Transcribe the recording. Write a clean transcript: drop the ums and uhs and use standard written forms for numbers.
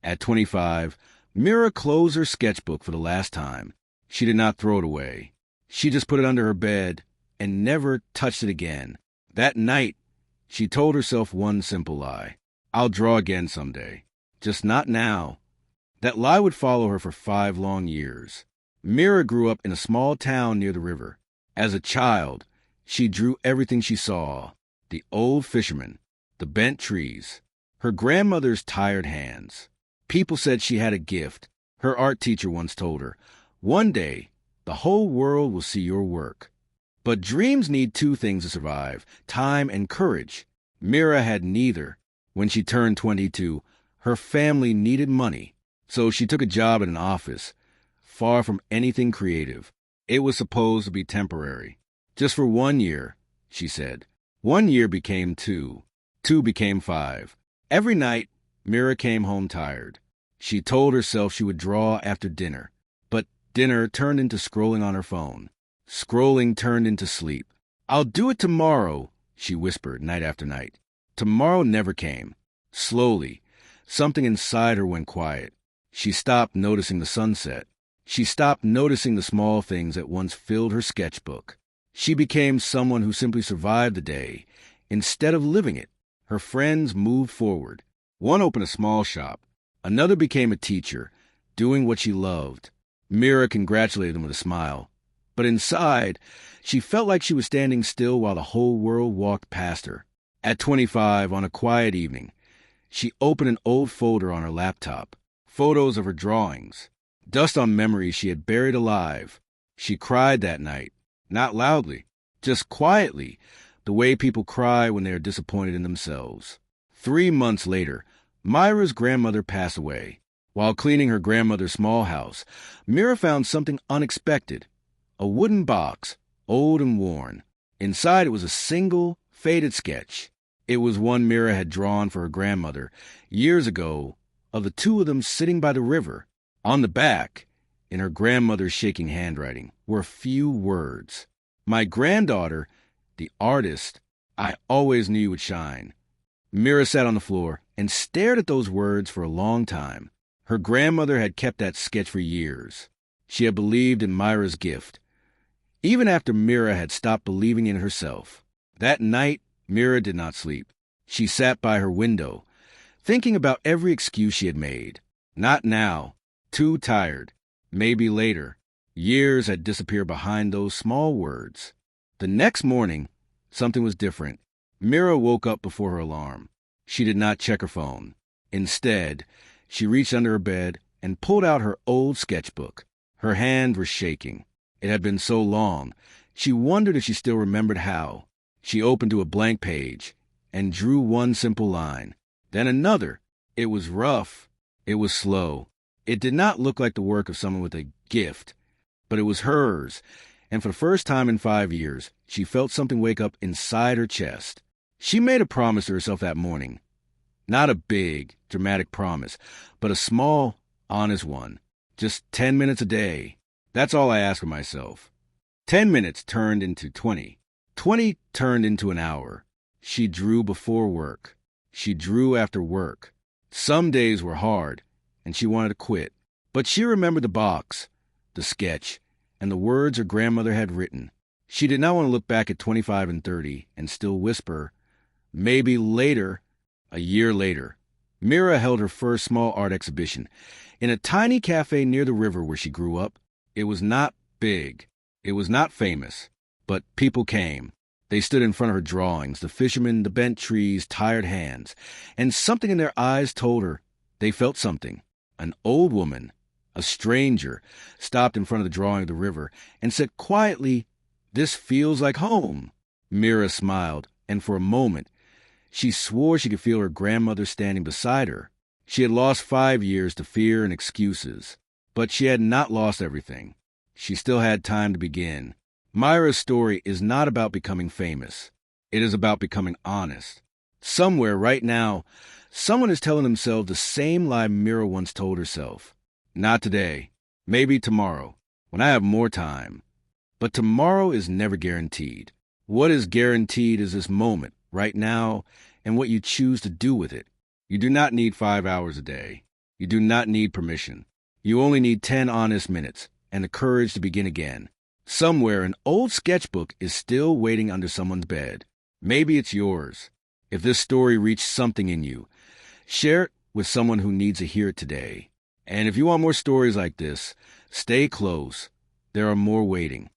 At 25, Mira closed her sketchbook for the last time. She did not throw it away. She just put it under her bed and never touched it again. That night, she told herself one simple lie. I'll draw again someday. Just not now. That lie would follow her for 5 long years. Mira grew up in a small town near the river. As a child, she drew everything she saw. The old fisherman, the bent trees, her grandmother's tired hands. People said she had a gift. Her art teacher once told her, one day, the whole world will see your work. But dreams need 2 things to survive, time and courage. Mira had neither. When she turned 22, her family needed money, so she took a job in an office, far from anything creative. It was supposed to be temporary. Just for 1 year, she said. 1 year became 2. 2 became 5. Every night, Mira came home tired. She told herself she would draw after dinner, but dinner turned into scrolling on her phone. Scrolling turned into sleep. I'll do it tomorrow, she whispered night after night. Tomorrow never came. Slowly, something inside her went quiet. She stopped noticing the sunset. She stopped noticing the small things that once filled her sketchbook. She became someone who simply survived the day instead of living it. Her friends moved forward. One opened a small shop. Another became a teacher, doing what she loved. Mira congratulated them with a smile. But inside, she felt like she was standing still while the whole world walked past her. At 25, on a quiet evening, she opened an old folder on her laptop. Photos of her drawings. Dust on memories she had buried alive. She cried that night. Not loudly, just quietly, the way people cry when they are disappointed in themselves. 3 months later, Myra's grandmother passed away. While cleaning her grandmother's small house, Mira found something unexpected. A wooden box, old and worn. Inside it was a single, faded sketch. It was one Mira had drawn for her grandmother years ago, of the 2 of them sitting by the river. On the back, in her grandmother's shaking handwriting, were a few words. My granddaughter, the artist, I always knew would shine. Mira sat on the floor and stared at those words for a long time. Her grandmother had kept that sketch for years. She had believed in Myra's gift, even after Mira had stopped believing in herself. That night, Mira did not sleep. She sat by her window, thinking about every excuse she had made. Not now. Too tired. Maybe later. Years had disappeared behind those small words. The next morning, something was different. Mira woke up before her alarm. She did not check her phone. Instead, she reached under her bed and pulled out her old sketchbook. Her hands were shaking. It had been so long, she wondered if she still remembered how. She opened to a blank page and drew one simple line. Then another. It was rough. It was slow. It did not look like the work of someone with a gift, but it was hers, and for the first time in 5 years, she felt something wake up inside her chest. She made a promise to herself that morning. Not a big, dramatic promise, but a small, honest one. Just 10 minutes a day. That's all I asked for myself. 10 minutes turned into 20. 20 turned into an hour. She drew before work. She drew after work. Some days were hard, and she wanted to quit. But she remembered the box, the sketch, and the words her grandmother had written. She did not want to look back at 25 and 30 and still whisper, maybe later, a year later. Mira held her first small art exhibition in a tiny cafe near the river where she grew up. It was not big. It was not famous. But people came. They stood in front of her drawings, the fishermen, the bent trees, tired hands, and something in their eyes told her they felt something. An old woman, a stranger, stopped in front of the drawing of the river and said quietly, "This feels like home." Mira smiled, and for a moment, she swore she could feel her grandmother standing beside her. She had lost 5 years to fear and excuses, but she had not lost everything. She still had time to begin. Myra's story is not about becoming famous. It is about becoming honest. Somewhere right now, someone is telling themselves the same lie Mira once told herself. Not today. Maybe tomorrow, when I have more time. But tomorrow is never guaranteed. What is guaranteed is this moment, right now, and what you choose to do with it. You do not need 5 hours a day. You do not need permission. You only need 10 honest minutes and the courage to begin again. Somewhere, an old sketchbook is still waiting under someone's bed. Maybe it's yours. If this story reached something in you, share it with someone who needs to hear it today. And if you want more stories like this, stay close. There are more waiting.